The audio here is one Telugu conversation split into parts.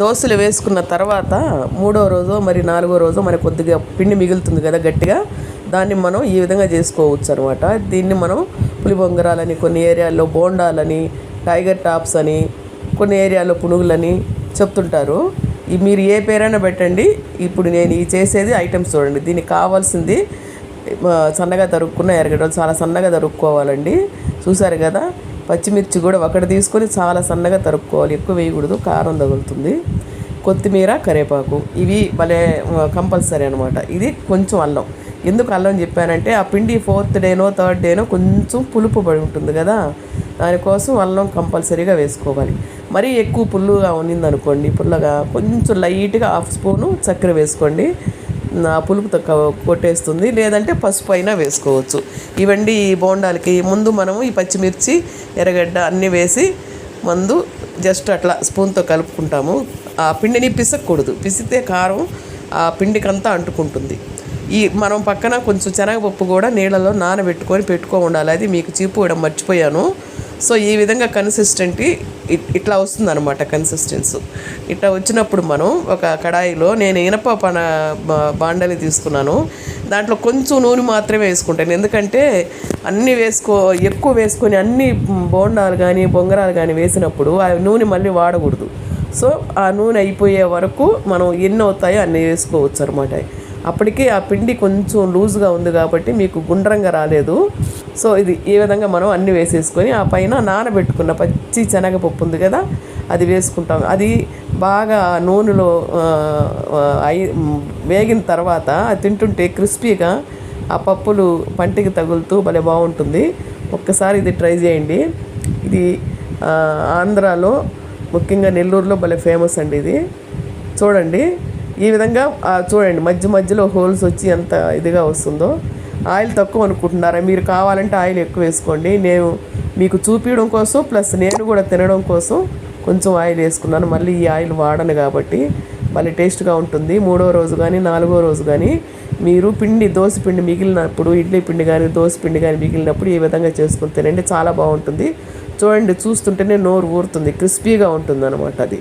దోశలు వేసుకున్న తర్వాత మూడో రోజు మరి నాలుగో రోజు మనకు కొద్దిగా పిండి మిగులుతుంది కదా గట్టిగా, దాన్ని మనం ఈ విధంగా చేసుకోవచ్చు అనమాట. దీన్ని మనం పులిబొంగరాలని, కొన్ని ఏరియాల్లో బోండాలని, టైగర్ టాప్స్ అని, కొన్ని ఏరియాలో పునుగులని చెప్తుంటారు. మీరు ఏ పేరైనా పెట్టండి. ఇప్పుడు నేను ఈ చేసేది ఐటమ్స్ చూడండి. దీనికి కావాల్సింది సన్నగా తరుక్కున్న ఎర్రగడ్డలు చాలా సన్నగా తరుక్కోవాలండి. చూసారు కదా, పచ్చిమిర్చి కూడా ఒకటి తీసుకొని చాలా సన్నగా తరుక్కోవాలి, ఎక్కువ వేయకూడదు, కారం తగులుతుంది. కొత్తిమీర, కరివేపాకు ఇవి భలే కంపల్సరీ అనమాట. ఇది కొంచెం అల్లం. ఎందుకు అల్లం చెప్పానంటే ఆ పిండి 4th డేనో 3rd డేనో కొంచెం పులుపు పడి ఉంటుంది కదా, దానికోసం అల్లం కంపల్సరీగా వేసుకోవాలి. మరీ ఎక్కువ పుల్లుగా ఉన్నిందనుకోండి, పుల్లగా కొంచెం లైట్గా 1/2 స్పూను చక్కెర వేసుకోండి, ఆ పులుపు కొట్టేస్తుంది. లేదంటే పసుపు అయినా వేసుకోవచ్చు. ఇవండి ఈ బోండాలకి ముందు మనము ఈ పచ్చిమిర్చి, ఎర్రగడ్డ అన్నీ వేసి ముందు జస్ట్ అట్లా స్పూన్తో కలుపుకుంటాము. ఆ పిండిని పిసకూడదు, పిసితే కారం ఆ పిండికంతా అంటుకుంటుంది. మనం పక్కన కొంచెం శనగపప్పు కూడా నీళ్ళలో పెట్టుకో ఉండాలి. అది మీకు చూపించడం మర్చిపోయాను. సో ఈ విధంగా కన్సిస్టెంట్ ఇట్లా వస్తుంది అనమాట. కన్సిస్టెన్సీ ఇట్లా వచ్చినప్పుడు మనం ఒక కడాయిలో, నేను ఇనప బాండలి తీసుకున్నాను, దాంట్లో కొంచెం నూనె మాత్రమే వేసుకుంటాను. ఎందుకంటే అన్నీ ఎక్కువ వేసుకొని అన్ని బోండాలు కానీ బొంగరాలు కానీ వేసినప్పుడు ఆ నూనె మళ్ళీ వాడకూడదు. సో ఆ నూనె అయిపోయే వరకు మనం ఎన్ని అవుతాయో అన్నీ వేసుకోవచ్చు అనమాట. అప్పటికి ఆ పిండి కొంచెం లూజ్గా ఉంది కాబట్టి మీకు గుండ్రంగా రాలేదు. సో ఇది ఈ విధంగా మనం అన్నీ వేసేసుకొని ఆ పైన నానబెట్టుకున్న పచ్చి శనగపప్పు ఉంది కదా, అది వేసుకుంటాం. అది బాగా నూనెలో వేగిన తర్వాత అది తింటుంటే క్రిస్పీగా ఆ పప్పులు పంటికి తగులుతూ భలే బాగుంటుంది. ఒక్కసారి ఇది ట్రై చేయండి. ఇది ఆంధ్రాలో ముఖ్యంగా నెల్లూరులో భలే ఫేమస్ అండి. ఇది చూడండి, ఈ విధంగా చూడండి, మధ్యలో హోల్స్ వచ్చి ఎంత ఇదిగా వస్తుందో. ఆయిల్ తక్కువ అనుకుంటున్నారా? మీరు కావాలంటే ఆయిల్ ఎక్కువ వేసుకోండి. నేను మీకు చూపించడం కోసం ప్లస్ నేను కూడా తినడం కోసం కొంచెం ఆయిల్ వేసుకున్నాను. మళ్ళీ ఈ ఆయిల్ వాడను కాబట్టి భలే టేస్ట్గా ఉంటుంది. 3వ రోజు కానీ 4వ రోజు కానీ మీరు దోశ పిండి మిగిలినప్పుడు, ఇడ్లీ పిండి కానీ దోశ పిండి కానీ మిగిలినప్పుడు ఈ విధంగా చేసుకుని తినండి, చాలా బాగుంటుంది. చూడండి, చూస్తుంటేనే నోరు ఊరుతుంది, క్రిస్పీగా ఉంటుంది అనమాట. అది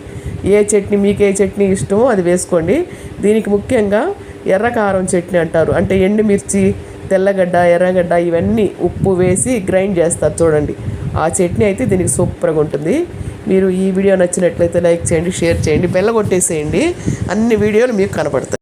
మీకు ఏ చట్నీ ఇష్టమో అది వేసుకోండి. దీనికి ముఖ్యంగా ఎర్రకారం చట్నీ అంటారు. అంటే ఎండుమిర్చి, తెల్లగడ్డ, ఎర్రగడ్డ ఇవన్నీ ఉప్పు వేసి గ్రైండ్ చేస్తారు చూడండి. ఆ చట్నీ అయితే దీనికి సూపర్గా ఉంటుంది. మీరు ఈ వీడియో నచ్చినట్లయితే లైక్ చేయండి, షేర్ చేయండి, బెల్ కొట్టేసేయండి. అన్ని వీడియోలు మీకు కనపడతాయి.